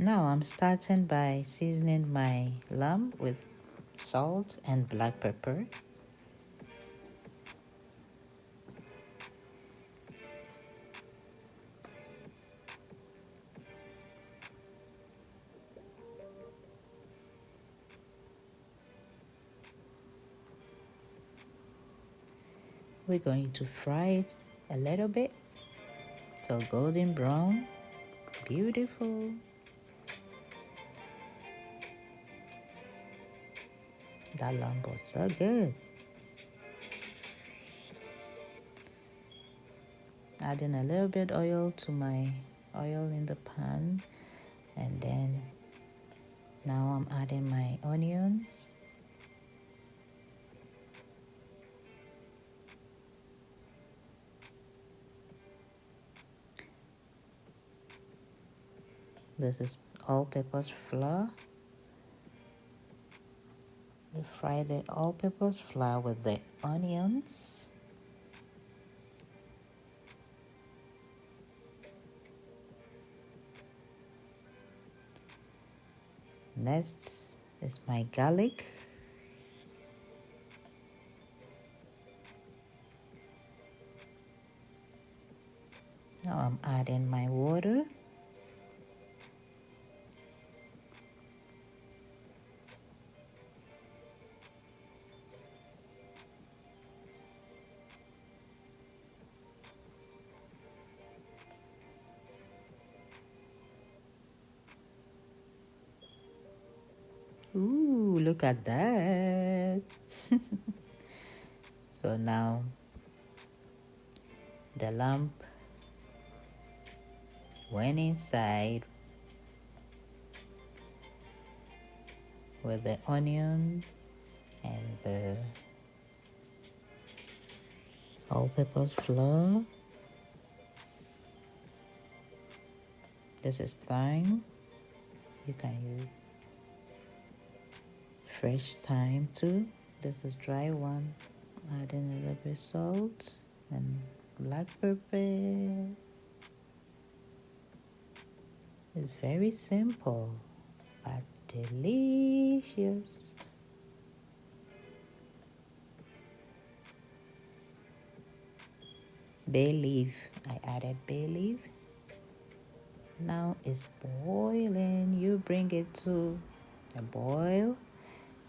Now I'm starting by seasoning my lamb with salt and black pepper. We're going to fry it a little bit till golden brown. Beautiful. That lamb was so good. Adding a little bit oil to my oil in the pan, and then now I'm adding my onions. This is all-purpose flour. We fry the all-purpose flour with the onions. Next is my garlic. Now I'm adding my water. Ooh, look at that. So now the lamb went inside with the onion and the all-purpose flour. This is thyme. You can use fresh thyme too. This is dry one. Adding a little bit salt and black pepper. It's very simple but delicious. Bay leaf. I added bay leaf. Now it's boiling. You bring it to a boil,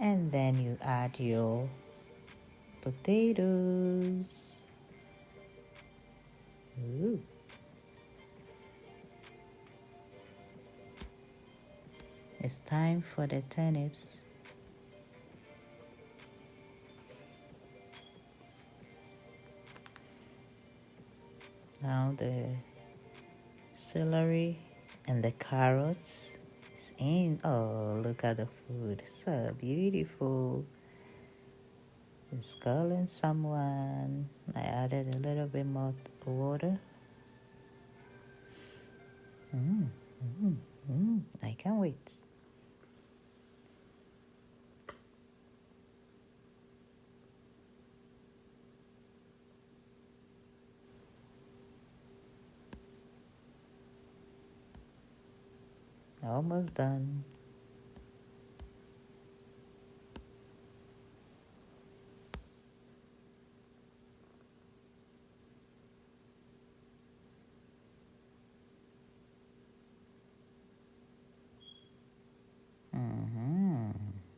and then you add your potatoes. Ooh. It's time for the turnips. Now the celery and the carrots is in. Oh, look at the food. So beautiful. It's calling someone. I added a little bit more water. I can't wait. Almost done.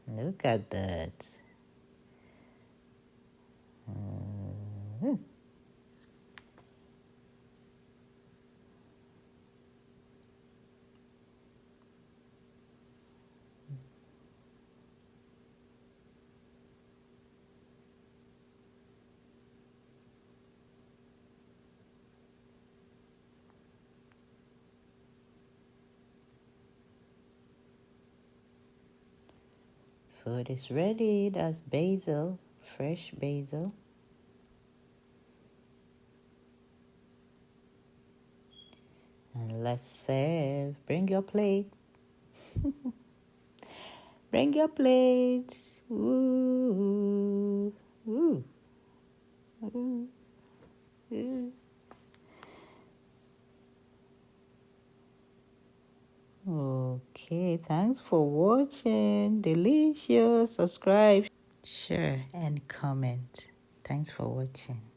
Look at that. Food is ready. That's basil, fresh basil. And let's serve. Bring your plate. Bring your plate. Ooh, ooh, ooh, ooh. Okay, thanks for watching. Delicious. Subscribe, share, and comment. Thanks for watching.